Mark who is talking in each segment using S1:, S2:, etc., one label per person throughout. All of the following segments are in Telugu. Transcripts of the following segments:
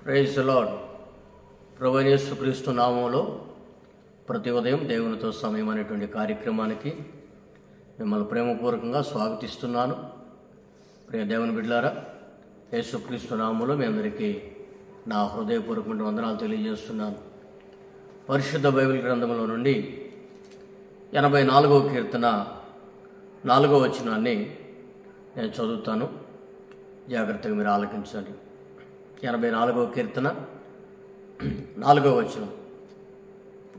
S1: Praise the lord. ప్రభువైన యేసుక్రీస్తు నామములో ప్రతి ఉదయం దేవునితో సమయం అనేటువంటి కార్యక్రమానికి మిమ్మల్ని ప్రేమపూర్వకంగా స్వాగతిస్తున్నాను. ప్రియ దేవుని బిడ్డలారా, యేసుక్రీస్తు నామములో మీ అందరికీ నా హృదయపూర్వకమైన వందనాలు తెలియజేస్తున్నాను. పరిశుద్ధ బైబిల్ గ్రంథంలో నుండి 84వ కీర్తన 4వ వచనాన్ని నేను చదువుతాను. జాగ్రత్తగా మీరు ఆలకించండి. 84వ కీర్తన 4వ వచనం.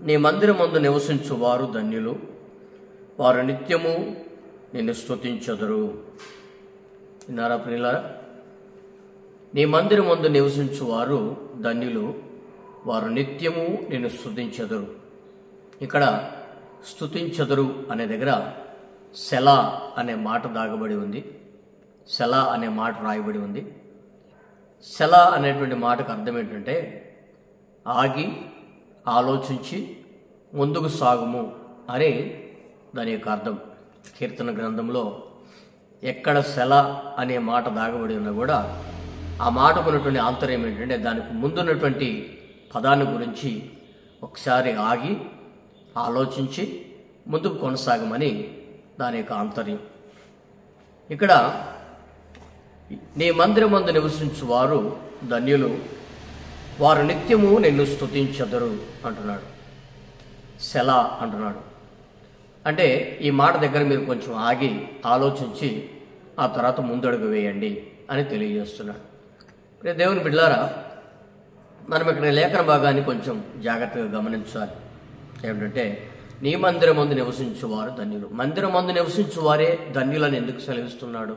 S1: నీ మందిరమందు నివసించు వారు ధన్యులు, వారు నిత్యము నిన్ను స్తుతించెదరు. విన్నారా ప్రియులారా? నీ మందిరమందు నివసించు వారు ధన్యులు, వారు నిత్యము నిన్ను స్తుతించెదరు. ఇక్కడ స్తుతించెదరు అనే దగ్గర సెలా అనే మాట దాగబడి ఉంది. సెలా అనే మాట రాయబడి ఉంది. సెలా అనేటువంటి మాటకు అర్థం ఏంటంటే ఆగి ఆలోచించి ముందుకు సాగుము అని దాని యొక్క అర్థం. కీర్తన గ్రంథంలో ఎక్కడ సెలా అనే మాట దాగబడి ఉన్నా కూడా ఆ మాటకు ఉన్నటువంటి ఆంతర్యం ఏంటంటే దానికి ముందున్నటువంటి పదాన్ని గురించి ఒకసారి ఆగి ఆలోచించి ముందుకు కొనసాగమని దాని యొక్క ఆంతర్యం. ఇక్కడ నీ మందిరమందు నివసించు వారు ధన్యులు, వారు నిత్యము నిన్ను స్తుతించెదరు అంటున్నాడు. సెలా అంటున్నాడు. అంటే ఈ మాట దగ్గర మీరు కొంచెం ఆగి ఆలోచించి ఆ తర్వాత ముందడుగు వేయండి అని తెలియజేస్తున్నాడు. రే దేవుని బిడ్డలారా, మనం ఇక్కడ లేఖన భాగాన్ని కొంచెం జాగ్రత్తగా గమనించాలి. ఏమిటంటే నీ మందిరమందు నివసించువారు ధన్యులు. మందిరమందు నివసించువారే ధన్యులని ఎందుకు సెలవిస్తున్నాడు?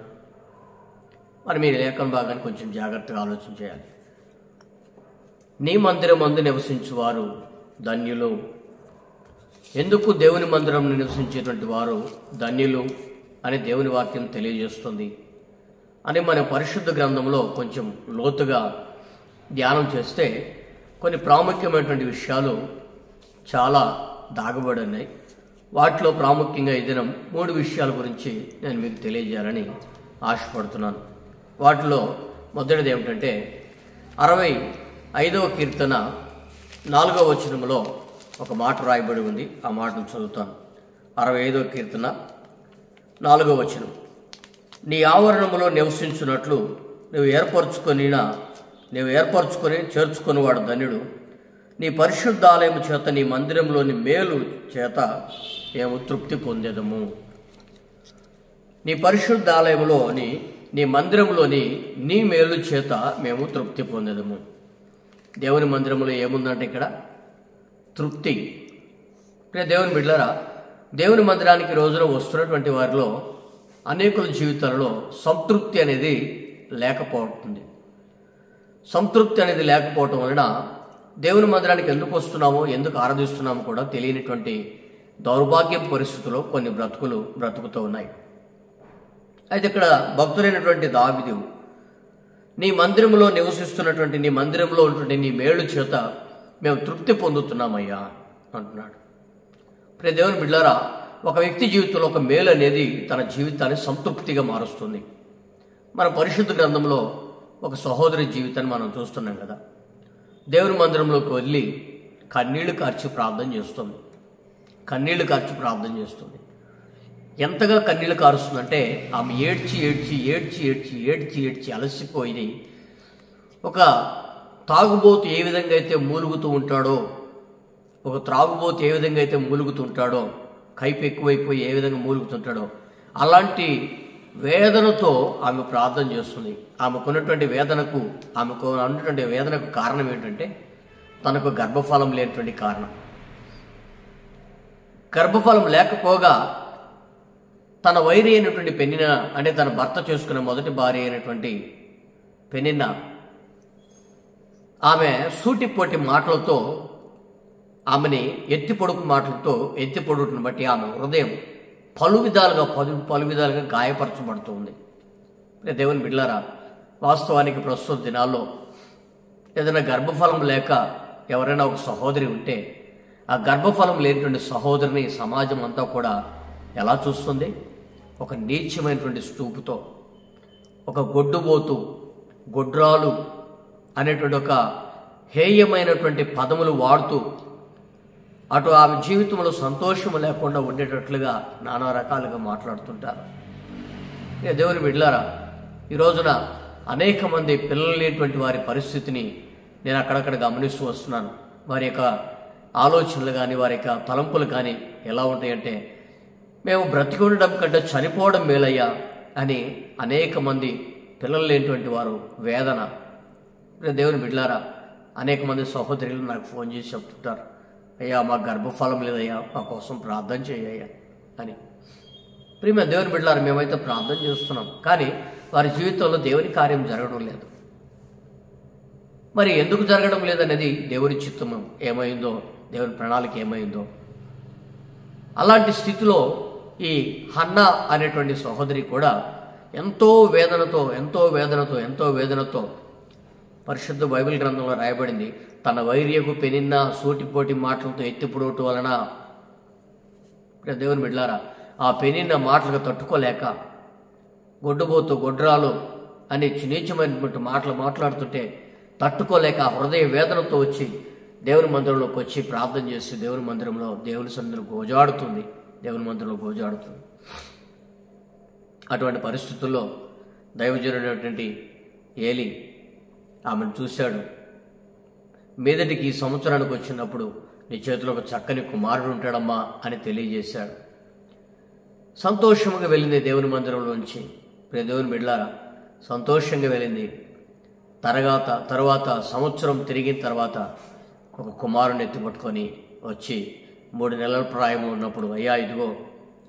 S1: మరి మీరు లేఖన భాగాన్ని కొంచెం జాగ్రత్తగా ఆలోచన చేయాలి. నీ మందిరమందు నివసించువారు ధన్యులు. ఎందుకు దేవుని మందిరంలో నివసించేటువంటి వారు ధన్యులు అని దేవుని వాక్యం తెలియజేస్తుంది అని మన పరిశుద్ధ గ్రంథంలో కొంచెం లోతుగా ధ్యానం చేస్తే కొన్ని ప్రాముఖ్యమైనటువంటి విషయాలు చాలా దాగబడి ఉన్నాయి. వాటిలో ప్రాముఖ్యంగా ఈ దినం 3 విషయాల గురించి నేను మీకు తెలియజేయాలని ఆశపడుతున్నాను. వాటిలో మొదటిది ఏమిటంటే 65వ కీర్తన 4వ వచనంలో ఒక మాట రాయబడి ఉంది. ఆ మాటను చదువుతాను. 65వ కీర్తన 4వ వచనం. నీ ఆవరణములో నివసించున్నట్లు నువ్వు ఏర్పరచుకొని చేర్చుకుని వాడు ధన్యుడు. నీ పరిశుద్ధాలయము చేత నీ మందిరంలోని మేలు చేత మేము తృప్తి పొందేదము. నీ పరిశుద్ధాలయంలోని నీ మందిరంలోని నీ మేలు చేత మేము తృప్తి పొందేదము. దేవుని మందిరంలో ఏముందంటే ఇక్కడ తృప్తి. దేవుని బిడ్డలారా, దేవుని మందిరానికి రోజున వస్తున్నటువంటి వారిలో అనేకుల జీవితాలలో సంతృప్తి అనేది లేకపోతుంది. సంతృప్తి అనేది లేకపోవటం వలన దేవుని మందిరానికి ఎందుకు వస్తున్నామో, ఎందుకు ఆరాధిస్తున్నామో కూడా తెలియనిటువంటి దౌర్భాగ్యం పరిస్థితుల్లో కొన్ని బ్రతుకుతూ ఉన్నాయి. అయితే ఇక్కడ భక్తులైనటువంటి దావీదు నీ మందిరంలో నివసిస్తున్నటువంటి నీ మందిరంలో ఉన్నటువంటి నీ మేలు చేత మేము తృప్తి పొందుతున్నామయ్యా అంటున్నాడు. ప్రియ దేవుని బిడ్డలారా, ఒక వ్యక్తి జీవితంలో ఒక మేలు అనేది తన జీవితాన్ని సంతృప్తిగా మారుస్తుంది. మన పరిశుద్ధ గ్రంథంలో ఒక సహోదరి జీవితాన్ని మనం చూస్తున్నాం కదా. దేవుని మందిరంలోకి వెళ్ళి కన్నీళ్లు కార్చి ప్రార్థన చేస్తుంది. ఎంతగా కన్నీళ్లు కారుస్తుందంటే ఆమె ఏడ్చి అలసిపోయి ఒక తాగుబోతు ఏ విధంగా అయితే మూలుగుతూ ఉంటాడో, ఒక త్రాగుబోతు ఏ విధంగా అయితే మూలుగుతుంటాడో, కైపు ఎక్కువైపోయి ఏ విధంగా మూలుగుతుంటాడో అలాంటి వేదనతో ఆమె ప్రార్థన చేస్తుంది. ఆమెకు ఉన్నటువంటి వేదనకు కారణం ఏంటంటే తనకు గర్భఫలం లేనటువంటి కారణం. గర్భఫలం లేకపోగా తన వైరి అయినటువంటి పెనిన్న, అంటే తన భర్త చేసుకున్న మొదటి భార్య అయినటువంటి పెనిన్న, ఆమె సూటిపోటి మాటలతో ఆమెని ఎత్తిపొడుకుని బట్టి ఆమె హృదయం పలు విధాలుగా గాయపరచబడుతుంది. దేవుని బిడ్డలారా, వాస్తవానికి ప్రస్తుత దినాల్లో ఏదైనా గర్భఫలం లేక ఎవరైనా ఒక సహోదరి ఉంటే ఆ గర్భఫలం లేనటువంటి సహోదరిని సమాజం అంతా కూడా ఎలా చూస్తుంది? ఒక నీచమైనటువంటి స్తూపుతో, ఒక గొడ్డుబోతు, గొడ్రాలు అనేటువంటి ఒక హేయమైనటువంటి పదములు వాడుతూ అటు ఆమె జీవితంలో సంతోషం లేకుండా ఉండేటట్లుగా నానా రకాలుగా మాట్లాడుతుంటారు. దేవుని బిడ్డలారా, ఈ రోజున అనేక మంది పిల్లలు లేనటువంటి వారి పరిస్థితిని నేను అక్కడక్కడ గమనిస్తూ వస్తున్నాను. వారి యొక్క ఆలోచనలు కానీ వారి యొక్క తలంపులు కానీ ఎలా ఉంటాయంటే, మేము బ్రతికి ఉండడం కంటే చనిపోవడం మేలయ్యా అని అనేక మంది పిల్లలు లేనటువంటి వారు వేదన. దేవుని బిడ్డలారా, అనేక మంది సహోదరులు నాకు ఫోన్ చేసి చెప్తుంటారు, అయ్యా మాకు గర్భఫలం లేదయ్యా, మా కోసం ప్రార్థన చేయ్యా అని. ప్రియమైన దేవుని బిడ్డలారా, మేమైతే ప్రార్థన చేస్తున్నాం, కానీ వారి జీవితంలో దేవుని కార్యం జరగడం లేదు. మరి ఎందుకు జరగడం లేదనేది దేవుని చిత్తము ఏమైందో, దేవుని ప్రణాళిక ఏమైందో. అలాంటి స్థితిలో ఈ హన్నా అనేటువంటి సహోదరి కూడా ఎంతో వేదనతో పరిశుద్ధ బైబిల్ గ్రంథంలో రాయబడింది, తన వైర్యకు పెనిన్న సూటిపోటి మాటలతో ఎత్తిపుడోటు వలన. దేవుని బిడ్డలారా, ఆ పెనిన్న మాటలకు తట్టుకోలేక గొడ్డుబోతు గొడ్రాలు అని నీచమైనటువంటి మాటలు మాట్లాడుతుంటే తట్టుకోలేక హృదయ వేదనతో వచ్చి దేవుని మందిరంలోకి వచ్చి ప్రార్థన చేసి దేవుని మందిరంలో దేవుని సన్నిధిలో గోజాడుతుంది. అటువంటి పరిస్థితుల్లో దైవజనుడైనటువంటి ఏలి ఆమెను చూశాడు. మీదటికి ఈ సంవత్సరానికి వచ్చినప్పుడు నీ చేతిలో ఒక చక్కని కుమారుడు ఉంటాడమ్మా అని తెలియజేశాడు. సంతోషంగా వెళ్ళింది దేవుని మందిరంలోంచి. దేవుని బిడ్డలారా, సంతోషంగా వెళ్ళింది. తర్వాత సంవత్సరం తిరిగిన తర్వాత ఒక కుమారుని ఎత్తిపట్టుకొని వచ్చి 3 నెలల ప్రాయం ఉన్నప్పుడు, అయ్యా ఇదిగో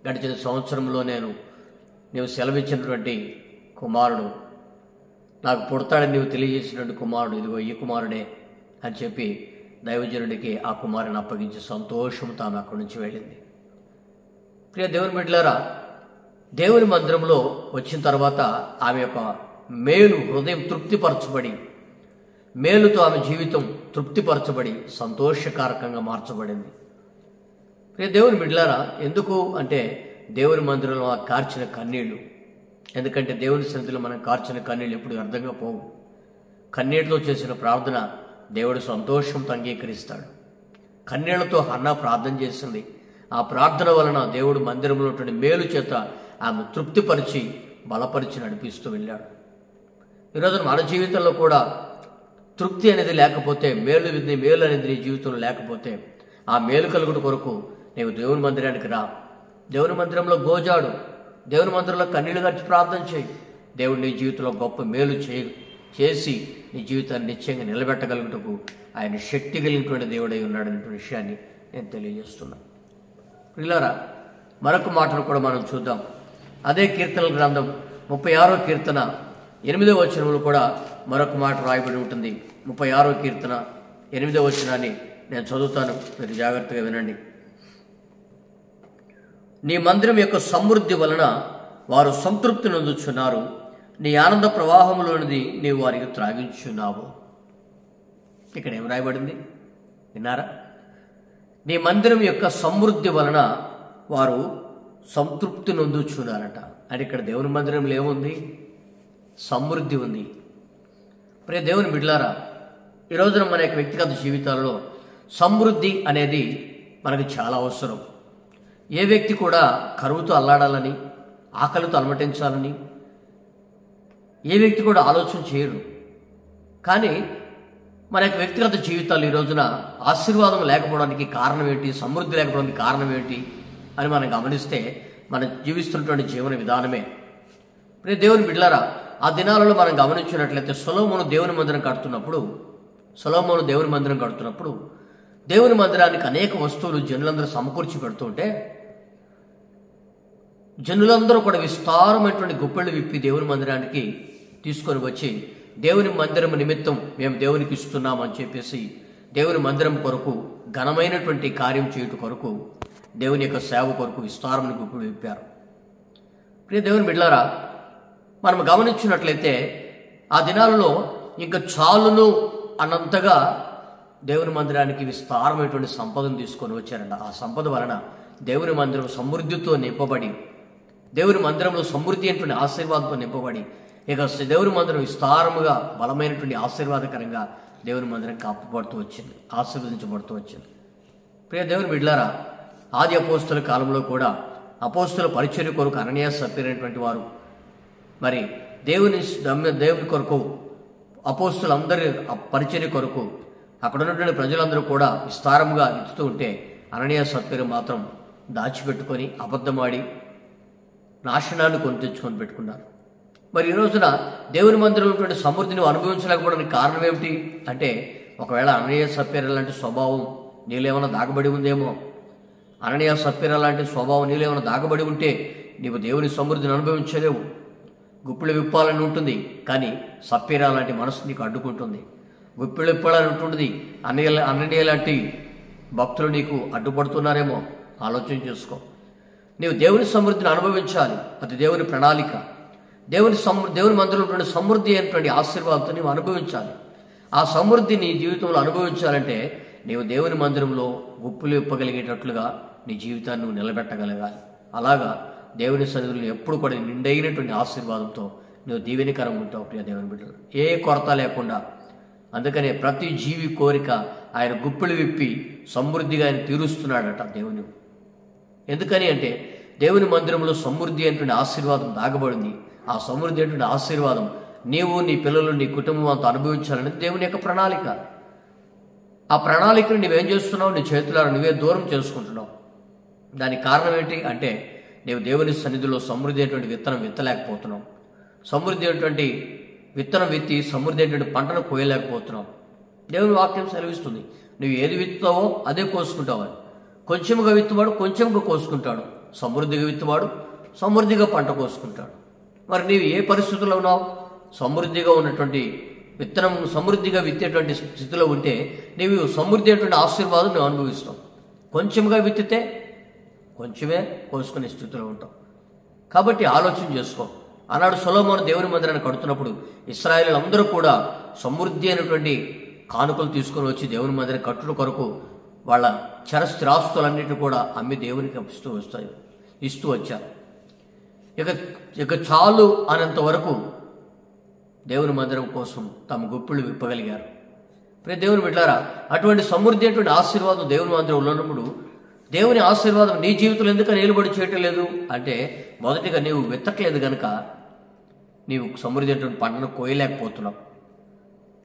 S1: గడిచిన సంవత్సరంలో నీవు సెలవిచ్చినటువంటి కుమారుడు నాకు పుడతాడని నీవు తెలియజేసినటువంటి కుమారుడు, ఇదిగో ఈ కుమారుడే అని చెప్పి దైవజనుడికి ఆ కుమారుని అప్పగించి సంతోషంతో ఆమె అక్కడి నుంచి వెళ్ళింది. ప్రియ దేవుని బిడ్డలారా, దేవుని మందిరంలో వచ్చిన తర్వాత ఆమె యొక్క మేలు హృదయం తృప్తిపరచబడి, మేలుతో ఆమె జీవితం తృప్తిపరచబడి సంతోషకారకంగా మార్చబడింది. ప్రియ దేవుని బిడ్డలారా, ఎందుకు అంటే దేవుని మందిరంలో కార్చిన కన్నీళ్లు. ఎందుకంటే దేవుని సన్నిధిలో మనం కార్చిన కన్నీళ్ళు ఎప్పుడు అర్థంగా పోవు. కన్నీటితో చేసిన ప్రార్థన దేవుడు సంతోషంతో అంగీకరిస్తాడు. కన్నీళ్లతో హన్నా ప్రార్థన చేసింది. ఆ ప్రార్థన వలన దేవుడు మందిరంలో ఉన్నటువంటి మేలు చేత ఆమె తృప్తిపరిచి బలపరిచి నడిపిస్తూ వెళ్ళాడు. ఈరోజు మన జీవితంలో కూడా తృప్తి అనేది లేకపోతే, మేలు అనేది నీ జీవితంలో లేకపోతే, ఆ మేలు కలుగుడు కొరకు నీవు దేవుని మందిరానికి రా. దేవుని మందిరంలో గోజాడు. దేవుని మందిరంలో కన్నీళ్లు గడిచి ప్రార్థన చేయి. దేవుడు నీ జీవితంలో గొప్ప మేలు చేసి నీ జీవితాన్ని నిశ్చయంగా నిలబెట్టగలుగుటకు ఆయన శక్తి కలిగినటువంటి దేవుడై ఉన్నాడనే విషయాన్ని నేను తెలియజేస్తున్నాను. ప్రియులారా, మరొక మాటను కూడా మనం చూద్దాం. అదే కీర్తనల గ్రంథం 36వ కీర్తన 8వ వచనంలో కూడా మరొక మాట రాయబడి ఉంటుంది. 36వ కీర్తన 8వ వచనాన్ని నేను చదువుతాను, మీరు జాగ్రత్తగా వినండి. నీ మందిరం యొక్క సమృద్ధి వలన వారు సంతృప్తి నొందుచున్నారు, నీ ఆనంద ప్రవాహంలోనిది నీవు వారికి త్రాగించున్నావు. ఇక్కడ ఏం రాయబడింది విన్నారా? నీ మందిరం యొక్క సమృద్ధి వలన వారు సంతృప్తి నొందుచున్నారట. అని ఇక్కడ దేవుని మందిరంలో ఏముంది? సమృద్ధి ఉంది. ప్రియ దేవుని బిడ్డలారా, ఈ రోజున మన యొక్క వ్యక్తిగత జీవితాలలో సమృద్ధి అనేది మనకు చాలా అవసరం. ఏ వ్యక్తి కూడా కరువుతో అల్లాడాలని, ఆకలితో అలమటించాలని ఏ వ్యక్తి కూడా ఆలోచన చేయరు. కానీ మన యొక్క వ్యక్తిగత జీవితాలు ఈ రోజున ఆశీర్వాదం లేకపోవడానికి కారణం ఏంటి, సమృద్ధి లేకపోవడానికి కారణం ఏంటి అని మనం గమనిస్తే మనం జీవిస్తున్నటువంటి జీవన విధానమే. ప్రియ దేవుని బిడ్డలారా, ఆ దినాలలో మనం గమనించినట్లయితే సొలొమోను దేవుని మందిరం కడుతున్నప్పుడు దేవుని మందిరానికి అనేక వస్తువులు జనులందరూ సమకూర్చి పెడుతుంటే జనులందరూ కూడా విస్తారమైనటువంటి గుప్పెళ్ళు విప్పి దేవుని మందిరానికి తీసుకొని వచ్చి దేవుని మందిరం నిమిత్తం మేము దేవునికి ఇస్తున్నామని చెప్పేసి దేవుని మందిరం కొరకు ఘనమైనటువంటి కార్యం చేయుట కొరకు దేవుని యొక్క సేవ కొరకు విస్తారమైన గుప్పెళ్ళు విప్పారు. ప్రియ దేవుని బిడ్డలారా, మనం గమనించినట్లయితే ఆ దినాలలో ఇంకా చాలును అన్నంతగా దేవుని మందిరానికి విస్తారమైనటువంటి సంపదను తీసుకొని వచ్చారంట. ఆ సంపద వలన దేవుని మందిరం సమృద్ధితో నింపబడి, దేవుని మందిరంలో సమృద్ధి అయినటువంటి ఆశీర్వాదంతో నింపబడి ఇక దేవుని మందిరం విస్తారముగా బలమైనటువంటి ఆశీర్వాదకరంగా దేవుని మందిరం కాపాడుతూ వచ్చింది, ఆశీర్వదించబడుతూ వచ్చింది. ప్రియ దేవుని బిడ్డలారా, ఆది అపోస్తుల కాలంలో కూడా అపోస్తుల పరిచర్య కొరకు అననీయ సప్పీరైనటువంటి వారు మరి దేవుని కొరకు అపోస్తులందరి పరిచర్య కొరకు అక్కడ ఉన్నటువంటి ప్రజలందరూ కూడా విస్తారంగా ఇస్తూ ఉంటే అననీయ సప్పీరు మాత్రం దాచిపెట్టుకొని అబద్ధమాడి నాశనాన్ని కొని తెచ్చుకొని పెట్టుకున్నారు. మరి ఈ రోజున దేవుని మందిరంలో ఉన్నటువంటి సమృద్ధిని అనుభవించలేకపోవడానికి కారణం ఏమిటి అంటే, ఒకవేళ అననీయ సప్పీరా లాంటి స్వభావం నీళ్ళేమైనా దాగబడి ఉందేమో. అననీయ సప్పీరా లాంటి స్వభావం నీళ్ళేమైనా దాగబడి ఉంటే నీవు దేవుని సమృద్ధిని అనుభవించలేవు. గుప్పిళ్ళు విప్పాలని ఉంటుంది, కానీ సప్పీరా లాంటి మనసు నీకు అడ్డుకుంటుంది. గుప్పిళ్ళు విప్పాలని ఉంటుంది, అననీయ లాంటి భక్తులు నీకు అడ్డుపడుతున్నారేమో. ఆలోచన చేసుకో. నీవు దేవుని సమృద్ధిని అనుభవించాలి, అది దేవుని ప్రణాళిక. దేవుని మందిరంలో సమృద్ధి అయినటువంటి ఆశీర్వాదంతో నీవు అనుభవించాలి. ఆ సమృద్ధి నీ జీవితంలో అనుభవించాలంటే నీవు దేవుని మందిరంలో గుప్పులు ఇప్పగలిగేటట్లుగా నీ జీవితాన్ని నువ్వు నిలబెట్టగలగాలి. అలాగా దేవుని సన్నిధిలో ఎప్పుడు కూడా నిండైనటువంటి ఆశీర్వాదంతో నువ్వు దీవెనికరంగా ఉంటావు ప్రియ దేవుని బిడ్డలు, ఏ కొరత లేకుండా. అందుకనే ప్రతి జీవి కోరిక ఆయన గుప్పులు విప్పి సమృద్ధిగా ఆయన తీరుస్తున్నాడట దేవుని. ఎందుకని అంటే దేవుని మందిరంలో సమృద్ధి అయినటువంటి ఆశీర్వాదం దాగబడింది. ఆ సమృద్ధి అయినటువంటి ఆశీర్వాదం నీవు, నీ పిల్లలు, నీ కుటుంబం అంతా అనుభవించాలని దేవుని యొక్క ప్రణాళిక. ఆ ప్రణాళికను నువ్వేం చేస్తున్నావు? నీ చేతులారా నువ్వే దూరం చేసుకుంటున్నావు. దానికి కారణం ఏంటి అంటే, నీవు దేవుని సన్నిధిలో సమృద్ధి అయినటువంటి విత్తనం విత్తలేకపోతున్నావు. సమృద్ధి అయినటువంటి విత్తనం విత్తి సమృద్ధి అయినటువంటి పంటను కోయలేకపోతున్నావు. దేవుని వాక్యం సెలవిస్తుంది, నువ్వు ఏది విత్తుతావో అదే కోసుకుంటావు అని. కొంచెముగా విత్తువాడు కొంచెంగా కోసుకుంటాడు, సమృద్ధిగా విత్తువాడు సమృద్ధిగా పంట కోసుకుంటాడు. మరి నీవు ఏ పరిస్థితుల్లో ఉన్నావు? సమృద్ధిగా ఉన్నటువంటి విత్తనం సమృద్ధిగా విత్తేటువంటి స్థితిలో ఉంటే నీవు సమృద్ధి అయినటువంటి ఆశీర్వాదం నువ్వు అనుభవిస్తావు. కొంచెంగా విత్తితే కొంచెమే కోసుకునే స్థితిలో ఉంటావు. కాబట్టి ఆలోచన చేసుకో. ఆనాడు సొలొమోను దేవుని మందిరాన్ని కడుతున్నప్పుడు ఇశ్రాయేలు అందరూ కూడా సమృద్ధి అయినటువంటి కానుకలు తీసుకొని వచ్చి దేవుని మందిరం కట్టుట కొరకు వాళ్ళ చరస్థిరాస్తులన్నింటినీ కూడా అమ్మి దేవునికి ఇస్తూ వచ్చారు. ఇక చాలు అనేంత వరకు దేవుని మందిరం కోసం తమ గుప్పిళ్ళు విప్పగలిగారు. ప్రియ దేవుని బిడ్డలారా, అటువంటి సమృద్ధి అయినటువంటి ఆశీర్వాదం దేవుని మందిరం ఉన్నప్పుడు దేవుని ఆశీర్వాదం నీ జీవితంలో ఎందుకని నిలబడి చేయటం లేదు అంటే, మొదటిగా నీవు విత్తట్లేదు కనుక నీవు సమృద్ధి అయినటువంటి పంటను కోయలేకపోతున్నావు.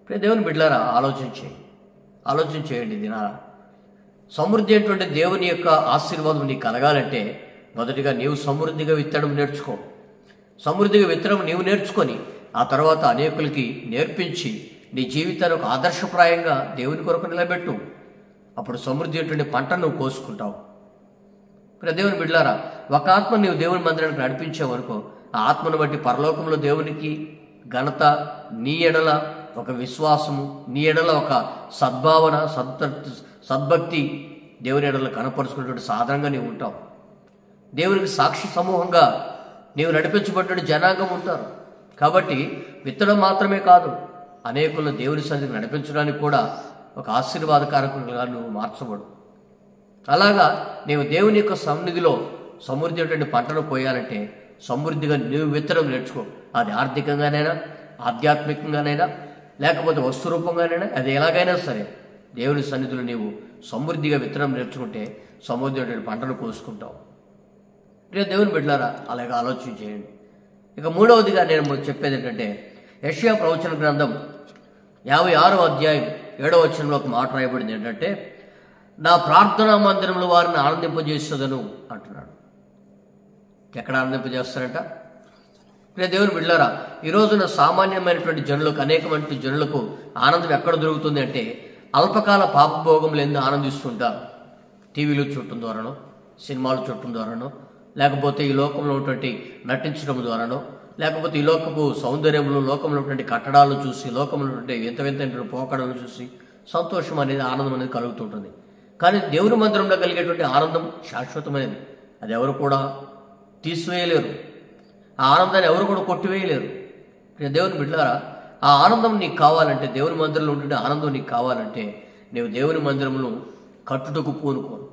S1: ప్రియ దేవుని బిడ్డలారా, ఆలోచన చేయండి దినారా. సమృద్ధి అయినటువంటి దేవుని యొక్క ఆశీర్వాదం నీకు కలగాలంటే మొదటిగా నీవు సమృద్ధిగా విత్తడం నేర్చుకో. సమృద్ధిగా విత్తడం నీవు నేర్చుకొని ఆ తర్వాత అనేకులకి నేర్పించి నీ జీవితాన్ని ఒక ఆదర్శప్రాయంగా దేవుని కొరకు నిలబెట్టు. అప్పుడు సమృద్ధి అయినటువంటి పంటను నువ్వు కోసుకుంటావు. ప్రియ దేవుని బిడ్డలారా, ఒక ఆత్మ నీవు దేవుని మందిరానికి నడిపించావనుకో, ఆ ఆత్మను బట్టి పరలోకంలో దేవునికి ఘనత, నీ ఎడల ఒక విశ్వాసము, నీ ఎడల ఒక సద్భావన, సద్భక్తి దేవుని ఎడల కనపరుచుకున్నటువంటి సాధనంగా నీవు ఉంటావు. దేవునికి సాక్షి సమూహంగా నీవు నడిపించబడిన జనాంగం ఉంటారు. కాబట్టి విత్తడం మాత్రమే కాదు, అనేకులను దేవుని సన్నిధికి నడిపించడానికి కూడా ఒక ఆశీర్వాదకారకులుగా నువ్వు మార్చబడు. అలాగా నీవు దేవుని యొక్క సన్నిధిలో సమృద్ధి అయినటువంటి పంటను కోయాలంటే సమృద్ధిగా నీవు విత్తడం నేర్చుకో. అది ఆర్థికంగానైనా, ఆధ్యాత్మికంగానైనా, లేకపోతే వస్తు రూపంగానైనా, అది ఎలాగైనా సరే దేవుని సన్నిధిలో నీవు సమృద్ధిగా విత్తనం నేర్చుకుంటే సమృద్ధి అయినటువంటి పంటను కోసుకుంటావు. దేవుని బిడ్డలారా, అలాగే ఆలోచన చేయండి. ఇక మూడవదిగా నేను చెప్పేది ఏంటంటే, యెషయా ప్రవచన గ్రంథం 56వ అధ్యాయం 7వ వచనంలో ఒక మాట రాయబడింది ఏంటంటే, నా ప్రార్థనా మందిరంలో వారిని ఆనందింపజేస్తుందను అంటున్నాడు. ఎక్కడ ఆనందింపజేస్తారంట? దేవుని బిడ్డలారా, ఈ రోజున సామాన్యమైనటువంటి జనులకు, అనేకమైనటువంటి జనులకు ఆనందం ఎక్కడ దొరుకుతుంది అంటే, అల్పకాల పాపభోగములు ఎందుకు ఆనందిస్తుంటారు. టీవీలు చూడటం ద్వారానో, సినిమాలు చూడటం ద్వారానో, లేకపోతే ఈ లోకంలో ఉన్నటువంటి నటించడం ద్వారానో, లేకపోతే ఈ లోకపు సౌందర్యంలో, లోకంలో ఉన్నటువంటి కట్టడాలను చూసి, లోకంలో ఉన్నటువంటి వింత వింత పోకడలను చూసి సంతోషం అనేది, ఆనందం అనేది కలుగుతుంటుంది. కానీ దేవుని మందిరంలో కలిగేటువంటి ఆనందం శాశ్వతమైనది. అది ఎవరు కూడా తీసివేయలేరు. ఆ ఆనందాన్ని ఎవరు కూడా కొట్టివేయలేరు. దేవుని బిడ్డలారా, ఆ ఆనందం నీకు కావాలంటే, దేవుని మందిరంలో ఉంటుండే ఆనందం నీకు కావాలంటే నీవు దేవుని మందిరంలో కట్టుటకు పూనుకోను.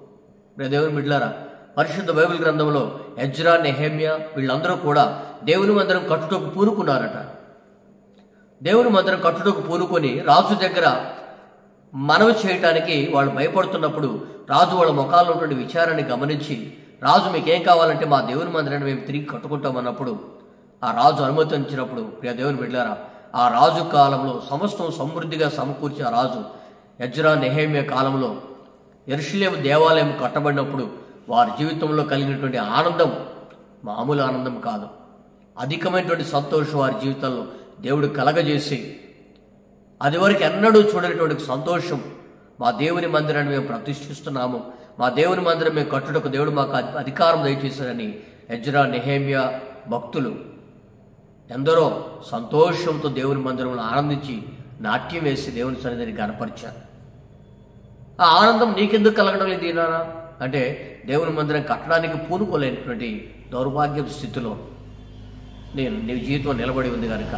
S1: దేవుని బిడ్డలారా, పరిశుద్ధ బైబిల్ గ్రంథంలో ఎజ్రా, నెహెమ్యా వీళ్ళందరూ కూడా దేవుని మందిరం కట్టుటకు పూనుకున్నారట. దేవుని మందిరం కట్టుటకు పూనుకొని రాజు దగ్గర మనవి చేయటానికి వాళ్ళు భయపడుతున్నప్పుడు రాజు వాళ్ళ ముఖాల్లో ఉన్నటువంటి విచారాన్ని గమనించి, రాజు మీకేం కావాలంటే మా దేవుని మందిరాన్ని మేము తిరిగి కట్టుకుంటామన్నప్పుడు ఆ రాజు అనుమతించినప్పుడు, ప్రియ దేవుని బిడ్డలారా, ఆ రాజు కాలంలో సమస్తం సమృద్ధిగా సమకూర్చి ఆ రాజు ఎజ్రా, నెహెమ్యా కాలంలో యెరూషలేము దేవాలయం కట్టబడినప్పుడు వారి జీవితంలో కలిగినటువంటి ఆనందం మామూలు ఆనందం కాదు. అధికమైనటువంటి సంతోషం వారి జీవితంలో దేవుడు కలగజేసి, అది వరకు ఎన్నడూ చూడనటువంటి సంతోషం, మా దేవుని మందిరాన్ని మేము ప్రతిష్ఠిస్తున్నాము, మా దేవుని మందిరం మేము కట్టుటకు దేవుడు మాకు అధికారం దయచేశారని ఎజ్రా, నెహెమ్యా భక్తులు ఎందరో సంతోషంతో దేవుని మందిరంలో ఆనందించి నాట్యం వేసి దేవుని సన్నిధిని గణపరిచారు. ఆ ఆనందం నీకెందుకు కలగడం లేదు ఈనానా అంటే, దేవుని మందిరం కట్టడానికి పూనుకోలేనటువంటి దౌర్భాగ్య స్థితిలో నీ జీవితం నిలబడి ఉంది కనుక,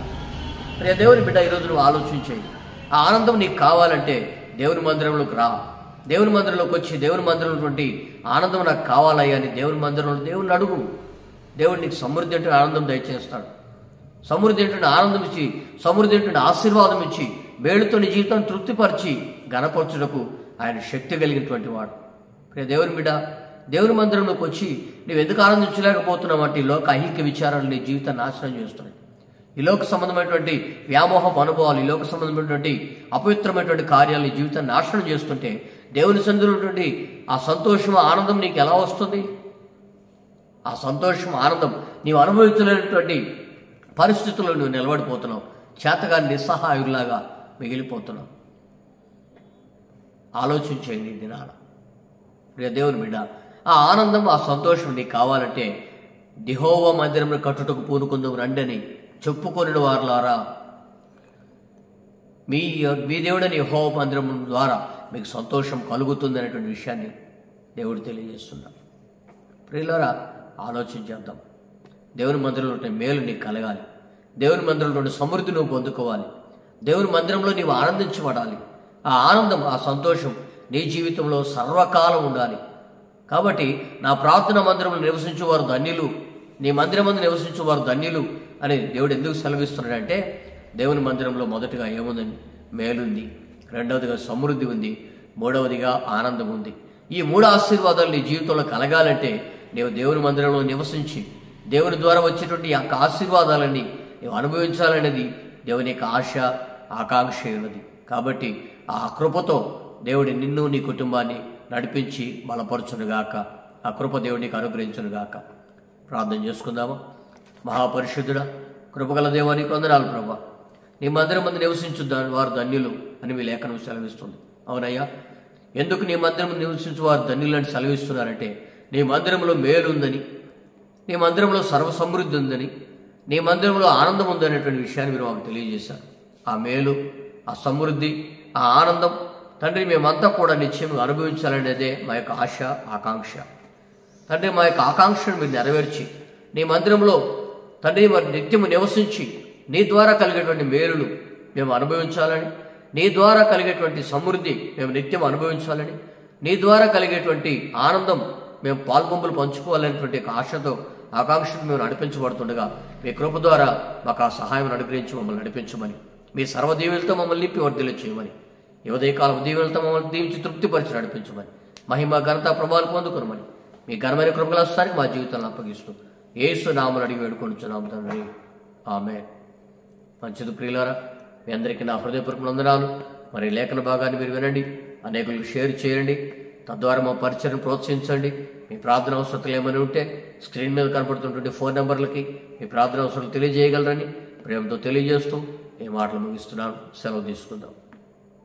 S1: ప్రియ దేవుని బిడ్డ, ఈరోజు నువ్వు ఆలోచించేయి. ఆ ఆనందం నీకు కావాలంటే దేవుని మందిరంలోకి రా. దేవుని మందిరంలోకి వచ్చి దేవుని మందిరంలో ఆనందం నాకు కావాలయ్యా అని దేవుని మందిరంలో దేవుని అడుగు. దేవుడు నీకు సమృద్ధి అంటే ఆనందం దయచేస్తాడు. సమృద్ధి ఏంటంటే ఆనందం ఇచ్చి, సమృద్ధి ఏంటంటే ఆశీర్వాదం ఇచ్చి, మేలుతో నీ జీవితాన్ని తృప్తిపరిచి గణపరచుటకు ఆయన శక్తి కలిగినటువంటి వాడు. ప్రియ దేవుని బిడ్డ, దేవుని మందిరంలోకి వచ్చి నువ్వు ఎందుకు ఆనందించలేకపోతున్నావు అంటే, ఈ లోక ఐహిక విచారాలు నీ జీవితాన్ని నాశనం చేస్తున్నాయి. ఈ లోక సంబంధమైనటువంటి వ్యామోహపు అనుభవాలు, ఈ లోక సంబంధమైనటువంటి అపవిత్రమైనటువంటి కార్యాలు నీ జీవితాన్ని నాశనం చేస్తుంటే దేవుని సన్నిధిలో ఉన్నటువంటి ఆ సంతోషం, ఆనందం నీకు ఎలా వస్తుంది? ఆ సంతోషం, ఆనందం నీవు అనుభవించలేనటువంటి పరిస్థితుల్లో నువ్వు నిలబడిపోతున్నావు. చేతగా నిస్సహాయులాగా మిగిలిపోతున్నావు. ఆలోచించేయండి ఈ దినాల. ప్రియ దేవుని బిడ్డ, ఆ ఆనందం, ఆ సంతోషం నీకు కావాలంటే యెహోవా మందిరంలో కట్టుటకు పూనుకుందాం రండని చెప్పుకొనిన వారులారా, మీ దేవుడని యెహోవా మందిరం ద్వారా మీకు సంతోషం కలుగుతుంది అనేటువంటి విషయాన్ని దేవుడు తెలియజేస్తున్నాడు. ప్రియులారా, ఆలోచించేద్దాం. దేవుని మందిరంలో మేలు నీకు కలగాలి. దేవుని మందిరంలో సమృద్ధి నువ్వు పొందుకోవాలి. దేవుని మందిరంలో నీవు ఆనందించబడాలి. ఆ ఆనందం, ఆ సంతోషం నీ జీవితంలో సర్వకాలం ఉండాలి. కాబట్టి నా ప్రార్థన మందిరంలో నివసించేవారు ధన్యులు, నీ మందిరం మందు నివసించేవారు ధన్యులు అని దేవుడు ఎందుకు సెలవిస్తున్నాడంటే, దేవుని మందిరంలో మొదటిగా ఏముందని? మేలుంది, రెండవదిగా సమృద్ధి ఉంది, మూడవదిగా ఆనందం ఉంది. ఈ మూడు ఆశీర్వాదాలు నీ జీవితంలో కలగాలంటే నీవు దేవుని మందిరంలో నివసించి దేవుని ద్వారా వచ్చేటువంటి యొక్క ఆశీర్వాదాలన్నీ నీవు అనుభవించాలనేది దేవుని యొక్క ఆశ, ఆకాంక్ష ఉన్నది. కాబట్టి ఆ కృపతో దేవుడి నిన్ను, నీ కుటుంబాన్ని నడిపించి బలపరచునుగాక. ఆ కృప దేవుడికి అనుగ్రహించునుగాక. ప్రార్థన చేసుకుందామా? మహాపరిశుద్ధుడా, కృపగల దేవానికి వందనాలు ప్రభా. నీ మందిరం మందు నివసించు వారు ధన్యులు అని మీ లేఖనం సెలవిస్తుంది. అవునయ్యా, ఎందుకు నీ మందిరం నివసించు వారు ధన్యులు అని సెలవిస్తున్నారంటే, నీ మందిరంలో మేలు ఉందని, నీ మందిరంలో సర్వసమృద్ధి ఉందని, నీ మందిరంలో ఆనందం ఉందనేటువంటి విషయాన్ని మీరు మాకు తెలియజేశారు. ఆ మేలు, ఆ సమృద్ధి, ఆ ఆనందం తండ్రి మేమంతా కూడా నిశ్చయంగా అనుభవించాలనేదే మా యొక్క ఆశ, ఆకాంక్ష. తండ్రి, మా యొక్క ఆకాంక్షను మీరు నెరవేర్చి నీ మందిరంలో తండ్రి మరి నిత్యము నివసించి నీ ద్వారా కలిగేటువంటి మేలులు మేము అనుభవించాలని, నీ ద్వారా కలిగేటువంటి సమృద్ధి మేము నిత్యం అనుభవించాలని, నీ ద్వారా కలిగేటువంటి ఆనందం మేము పాల్గొంపులు పంచుకోవాలనేటువంటి ఆశతో, ఆకాంక్షతో మేము నడిపించబడుతుండగా మీ కృప ద్వారా మాకు ఆ సహాయం అనుగ్రహించి మమ్మల్ని నడిపించమని, మీ సర్వదీవులతో మమ్మల్ని నింపి వర్ధిల్ల చేయమని, ఈ ఉదయకాలం దీవులతో మమ్మల్ని దీవించి తృప్తిపరిచి నడిపించమని, మహిమ ఘనత ప్రభావాలు పొందుకోమని మీ ఘనమైన కృపలస్తానికి మా జీవితాలను అప్పగిస్తూ యేసు నామమున అడిగి వేడుకొనుచున్నాము తండ్రి. ఆమేన్. మంచిది ప్రియులారా, మీ అందరికీ నా హృదయపూర్వక వందనాలు. మరి లేఖన భాగాన్ని మీరు వినండి, అనేకులకు షేర్ చేయండి, తద్వారా మా పరిచయం ప్రోత్సహించండి. మీ ప్రార్థన అవసరాలు ఏమైనా ఉంటే స్క్రీన్ మీద కనపడుతున్నటువంటి ఫోన్ నెంబర్లకి మీ ప్రార్థన అవసరాలు తెలియజేయగలరని ప్రేమతో తెలియజేస్తూ ఈ మాటలు ముగిస్తున్నాను. సెలవు తీసుకుందాం.